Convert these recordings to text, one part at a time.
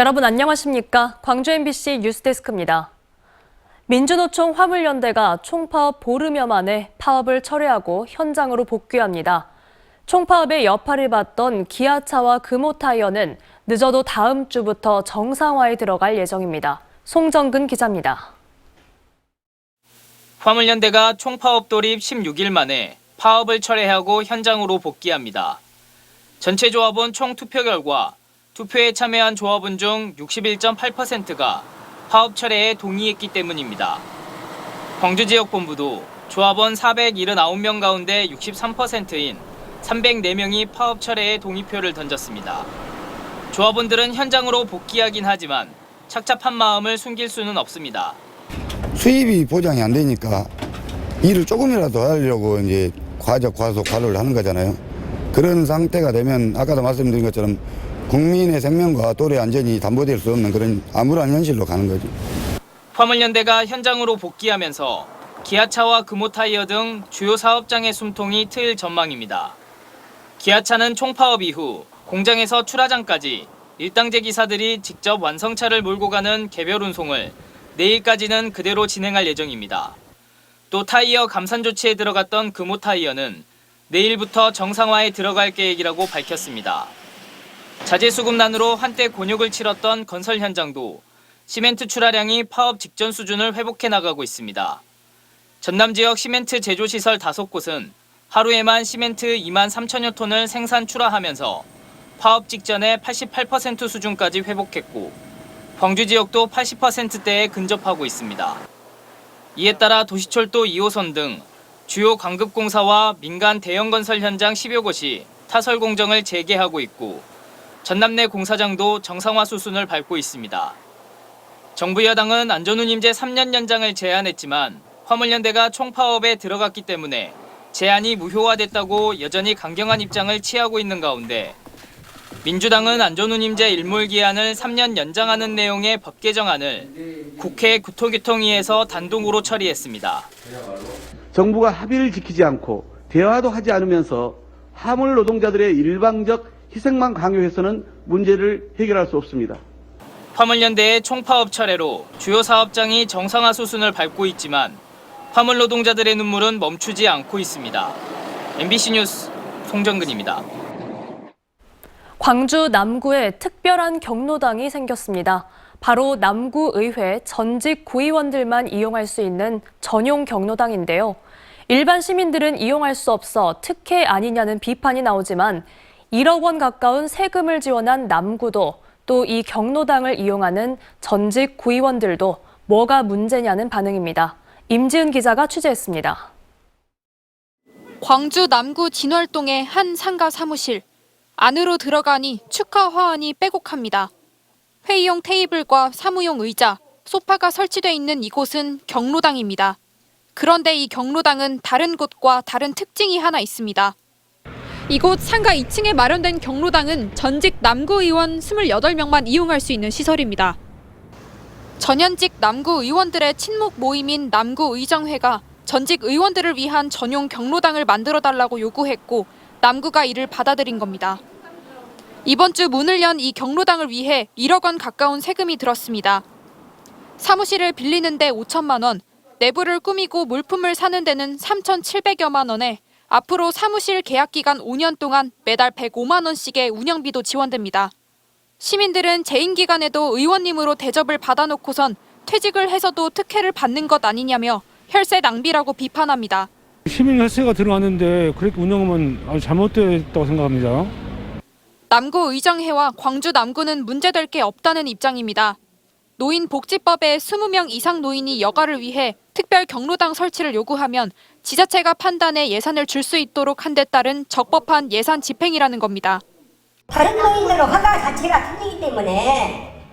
여러분 안녕하십니까? 광주 MBC 뉴스데스크입니다. 민주노총 화물연대가 총파업 보름여 만에 파업을 철회하고 현장으로 복귀합니다. 총파업의 여파를 받던 기아차와 금호타이어는 늦어도 다음 주부터 정상화에 들어갈 예정입니다. 송정근 기자입니다. 화물연대가 총파업 돌입 16일 만에 파업을 철회하고 현장으로 복귀합니다. 전체 조합원 총 투표 결과 투표에 참여한 조합원 중 61.8%가 파업 철회에 동의했기 때문입니다. 광주지역본부도 조합원 479명 가운데 63%인 304명이 파업 철회에 동의표를 던졌습니다. 조합원들은 현장으로 복귀하긴 하지만 착잡한 마음을 숨길 수는 없습니다. 수입이 보장이 안 되니까 일을 조금이라도 하려고 이제 과로를 하는 거잖아요. 그런 상태가 되면 아까도 말씀드린 것처럼 국민의 생명과 도로의 안전이 담보될 수 없는 그런 암울한 현실로 가는 거죠. 화물연대가 현장으로 복귀하면서 기아차와 금호타이어 등 주요 사업장의 숨통이 트일 전망입니다. 기아차는 총파업 이후 공장에서 출하장까지 일당제 기사들이 직접 완성차를 몰고 가는 개별 운송을 내일까지는 그대로 진행할 예정입니다. 또 타이어 감산 조치에 들어갔던 금호타이어는 내일부터 정상화에 들어갈 계획이라고 밝혔습니다. 자재수급난으로 한때 곤욕을 치렀던 건설 현장도 시멘트 출하량이 파업 직전 수준을 회복해 나가고 있습니다. 전남 지역 시멘트 제조시설 5곳은 하루에만 시멘트 2만 3천여 톤을 생산 출하하면서 파업 직전의 88% 수준까지 회복했고 광주 지역도 80%대에 근접하고 있습니다. 이에 따라 도시철도 2호선 등 주요 광급공사와 민간 대형 건설 현장 10여 곳이 타설 공정을 재개하고 있고 전남 내 공사장도 정상화 수순을 밟고 있습니다. 정부 여당은 안전운임제 3년 연장을 제안했지만 화물연대가 총파업에 들어갔기 때문에 제안이 무효화됐다고 여전히 강경한 입장을 취하고 있는 가운데 민주당은 안전운임제 일몰기한을 3년 연장하는 내용의 법 개정안을 국회 국토교통위에서 단독으로 처리했습니다. 정부가 합의를 지키지 않고 대화도 하지 않으면서 화물 노동자들의 일방적 희생만 강요해서는 문제를 해결할 수 없습니다. 화물연대의 총파업 철회로 주요 사업장이 정상화 수순을 밟고 있지만 화물 노동자들의 눈물은 멈추지 않고 있습니다. MBC 뉴스 송정근입니다. 광주 남구에 특별한 경로당이 생겼습니다. 바로 남구의회 전직 구의원들만 이용할 수 있는 전용 경로당인데요. 일반 시민들은 이용할 수 없어 특혜 아니냐는 비판이 나오지만 1억 원 가까운 세금을 지원한 남구도 또 이 경로당을 이용하는 전직 구의원들도 뭐가 문제냐는 반응입니다. 임지은 기자가 취재했습니다. 광주 남구 진월동의 한 상가 사무실. 안으로 들어가니 축하 화환이 빼곡합니다. 회의용 테이블과 사무용 의자, 소파가 설치돼 있는 이곳은 경로당입니다. 그런데 이 경로당은 다른 곳과 다른 특징이 하나 있습니다. 이곳 상가 2층에 마련된 경로당은 전직 남구의원 28명만 이용할 수 있는 시설입니다. 전현직 남구의원들의 친목 모임인 남구의정회가 전직 의원들을 위한 전용 경로당을 만들어달라고 요구했고 남구가 이를 받아들인 겁니다. 이번 주 문을 연 이 경로당을 위해 1억 원 가까운 세금이 들었습니다. 사무실을 빌리는 데 5천만 원, 내부를 꾸미고 물품을 사는 데는 3,700여만 원에 앞으로 사무실 계약 기간 5년 동안 매달 105만 원씩의 운영비도 지원됩니다. 시민들은 재임 기간에도 의원님으로 대접을 받아놓고선 퇴직을 해서도 특혜를 받는 것 아니냐며 혈세 낭비라고 비판합니다. 시민 혈세가 들어왔는데 그렇게 운영하면 아주 잘못됐다고 생각합니다. 남구 의정회와 광주 남구는 문제될 게 없다는 입장입니다. 노인복지법에 20명 이상 노인이 여가를 위해 특별 경로당 설치를 요구하면 지자체가 판단해 예산을 줄 수 있도록 한 데 따른 적법한 예산 집행이라는 겁니다. 다른 노인들은 허가 자체가 틀리기 때문에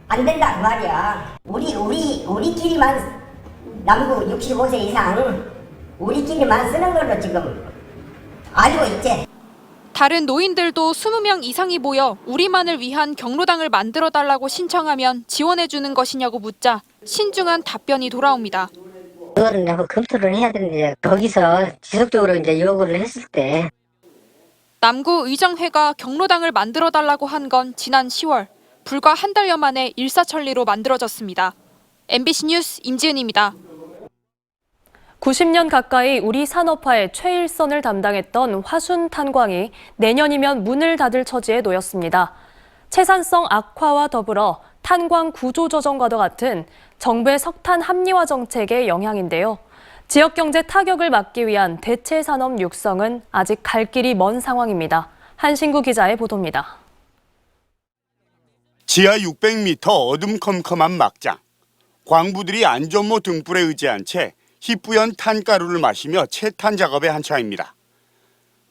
안 된다 그 말이야. 우리끼리만 남구 65세 이상 우리끼리만 쓰는 걸로 지금 알고 있지. 다른 노인들도 20명 이상이 모여 우리만을 위한 경로당을 만들어달라고 신청하면 지원해주는 것이냐고 묻자 신중한 답변이 돌아옵니다. 그거는 한번 검토를 해야 되는데 거기서 지속적으로 이제 요구를 했을 때 남구 의정회가 경로당을 만들어달라고 한 건 지난 10월 불과 한 달여 만에 일사천리로 만들어졌습니다. MBC 뉴스 임지은입니다. 90년 가까이 우리 산업화의 최일선을 담당했던 화순 탄광이 내년이면 문을 닫을 처지에 놓였습니다. 채산성 악화와 더불어 탄광 구조 조정과도 같은 정부의 석탄 합리화 정책의 영향인데요. 지역 경제 타격을 막기 위한 대체 산업 육성은 아직 갈 길이 먼 상황입니다. 한신구 기자의 보도입니다. 지하 600m 어둠컴컴한 막장. 광부들이 안전모 등불에 의지한 채 희뿌연 탄가루를 마시며 채탄 작업에 한창입니다.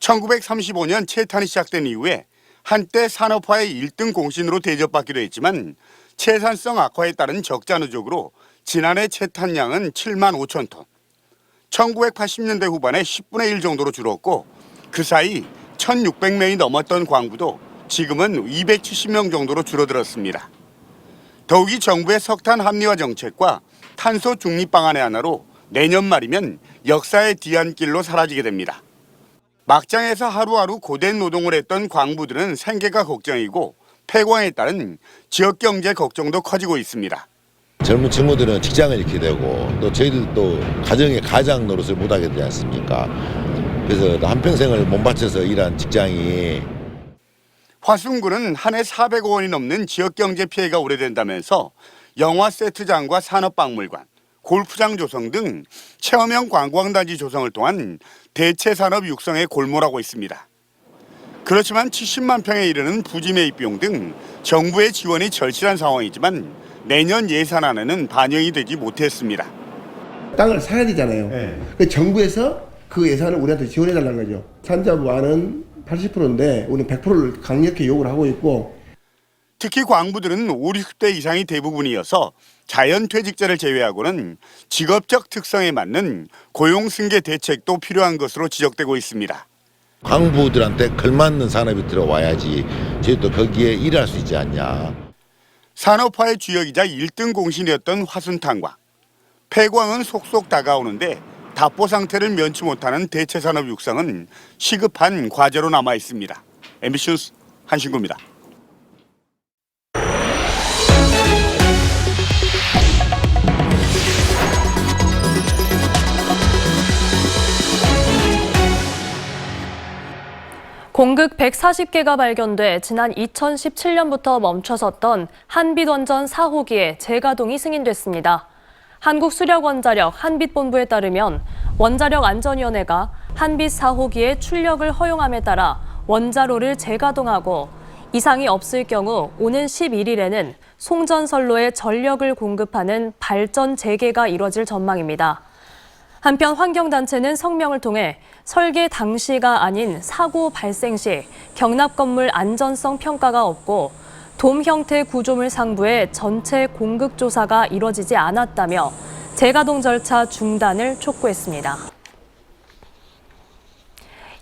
1935년 채탄이 시작된 이후에 한때 산업화의 1등 공신으로 대접받기도 했지만 채산성 악화에 따른 적자 누적으로 지난해 채탄량은 7만 5천 톤. 1980년대 후반에 10분의 1 정도로 줄었고 그 사이 1,600명이 넘었던 광부도 지금은 270명 정도로 줄어들었습니다. 더욱이 정부의 석탄 합리화 정책과 탄소 중립 방안의 하나로 내년 말이면 역사의 뒤안길로 사라지게 됩니다. 막장에서 하루하루 고된 노동을 했던 광부들은 생계가 걱정이고 폐광에 따른 지역 경제 걱정도 커지고 있습니다. 젊은 친구들은 직장을 잃게 되고 또 저희들도 가정의 가장 노릇을 못하게 되지 않습니까? 그래서 한평생을 몸바쳐서 일한 직장이 화순군은 한 해 400억 원이 넘는 지역 경제 피해가 오래된다면서 영화 세트장과 산업박물관, 골프장 조성 등 체험형 관광단지 조성을 통한 대체 산업 육성에 골몰하고 있습니다. 그렇지만 70만 평에 이르는 부지 매입 비용 등 정부의 지원이 절실한 상황이지만 내년 예산안에는 반영이 되지 못했습니다. 땅을 사야 되잖아요. 그 정부에서 그 예산을 우리한테 지원해 달라는 거죠. 산자부안은 80%인데 우리는 100%를 강력히 요구를 하고 있고 특히 광부들은 5, 60대 이상이 대부분이어서 자연퇴직자를 제외하고는 직업적 특성에 맞는 고용승계 대책도 필요한 것으로 지적되고 있습니다. 광부들한테 걸맞는 산업이 들어와야지 저희도 거기에 일할 수 있지 않냐. 산업화의 주역이자 1등 공신이었던 화순탄광. 폐광은 속속 다가오는데 답보 상태를 면치 못하는 대체 산업 육성은 시급한 과제로 남아 있습니다. MBC 뉴스 한신구입니다. 공극 140개가 발견돼 지난 2017년부터 멈춰섰던 한빛원전 4호기의 재가동이 승인됐습니다. 한국수력원자력 한빛본부에 따르면 원자력안전위원회가 한빛 4호기의 출력을 허용함에 따라 원자로를 재가동하고 이상이 없을 경우 오는 11일에는 송전선로에 전력을 공급하는 발전 재개가 이뤄질 전망입니다. 한편 환경단체는 성명을 통해 설계 당시가 아닌 사고 발생 시 경납 건물 안전성 평가가 없고 돔 형태 구조물 상부의 전체 공극 조사가 이뤄지지 않았다며 재가동 절차 중단을 촉구했습니다.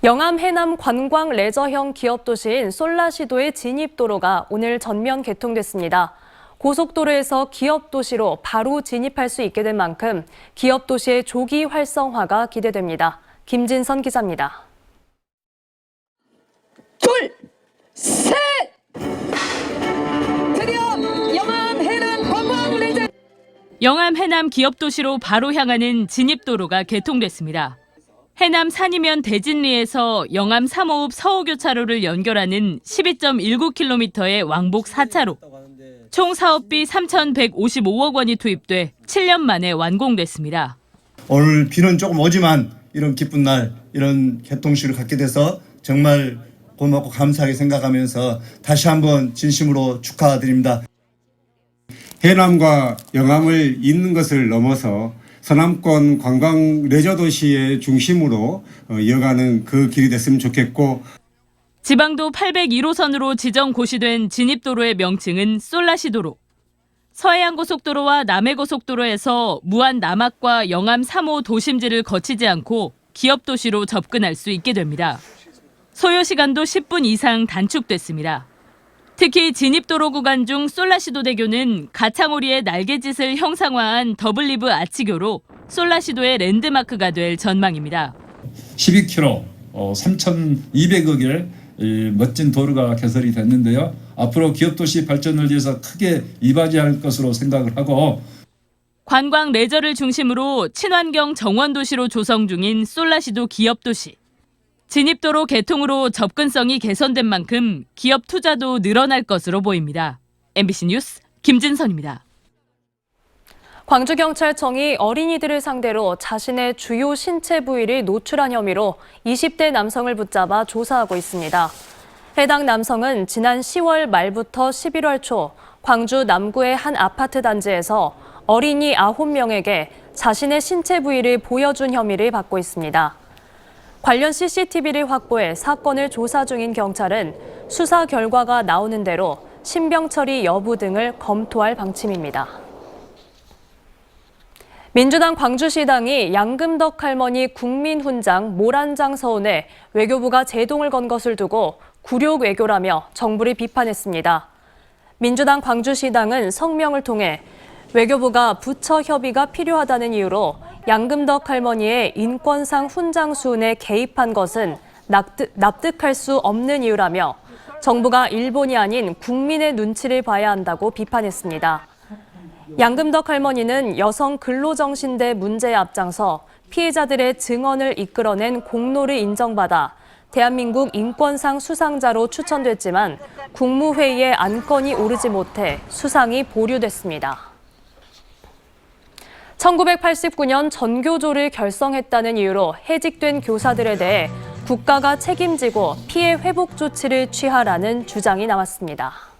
영암 해남 관광 레저형 기업도시인 솔라시도의 진입도로가 오늘 전면 개통됐습니다. 고속도로에서 기업도시로 바로 진입할 수 있게 된 만큼 기업도시의 조기 활성화가 기대됩니다. 김진선 기자입니다. 둘, 셋! 드디어 영암 해남 관광 레저 영암 해남 기업도시로 바로 향하는 진입도로가 개통됐습니다. 해남 산이면 대진리에서 영암 3호읍 서호교차로를 연결하는 12.19km의 왕복 4차로. 총 사업비 3,155억 원이 투입돼 7년 만에 완공됐습니다. 오늘 비는 조금 오지만 이런 기쁜 날, 이런 개통식을 갖게 돼서 정말 고맙고 감사하게 생각하면서 다시 한번 진심으로 축하드립니다. 해남과 영암을 잇는 것을 넘어서 서남권 관광 레저 도시의 중심으로 이어가는 그 길이 됐으면 좋겠고 지방도 801호선으로 지정 고시된 진입도로의 명칭은 솔라시도로. 서해안고속도로와 남해고속도로에서 무한 남학과 영암 3호 도심지를 거치지 않고 기업도시로 접근할 수 있게 됩니다. 소요 시간도 10분 이상 단축됐습니다. 특히 진입도로 구간 중 솔라시도대교는 가창오리의 날개짓을 형상화한 더블리브 아치교로 솔라시도의 랜드마크가 될 전망입니다. 12km, 3,200억의 멋진 도로가 개설이 됐는데요. 앞으로 기업도시 발전을 위해서 크게 이바지할 것으로 생각을 하고 관광 레저를 중심으로 친환경 정원도시로 조성 중인 솔라시도 기업도시. 진입도로 개통으로 접근성이 개선된 만큼 기업 투자도 늘어날 것으로 보입니다. MBC 뉴스 김진선입니다. 광주경찰청이 어린이들을 상대로 자신의 주요 신체 부위를 노출한 혐의로 20대 남성을 붙잡아 조사하고 있습니다. 해당 남성은 지난 10월 말부터 11월 초 광주 남구의 한 아파트 단지에서 어린이 9명에게 자신의 신체 부위를 보여준 혐의를 받고 있습니다. 관련 CCTV를 확보해 사건을 조사 중인 경찰은 수사 결과가 나오는 대로 신병 처리 여부 등을 검토할 방침입니다. 민주당 광주시당이 양금덕 할머니 국민훈장 모란장 서원에 외교부가 제동을 건 것을 두고 굴욕 외교라며 정부를 비판했습니다. 민주당 광주시당은 성명을 통해 외교부가 부처 협의가 필요하다는 이유로 양금덕 할머니의 인권상 훈장 수운에 개입한 것은 납득할 수 없는 이유라며 정부가 일본이 아닌 국민의 눈치를 봐야 한다고 비판했습니다. 양금덕 할머니는 여성 근로정신대 문제에 앞장서 피해자들의 증언을 이끌어낸 공로를 인정받아 대한민국 인권상 수상자로 추천됐지만 국무회의에 안건이 오르지 못해 수상이 보류됐습니다. 1989년 전교조를 결성했다는 이유로 해직된 교사들에 대해 국가가 책임지고 피해 회복 조치를 취하라는 주장이 나왔습니다.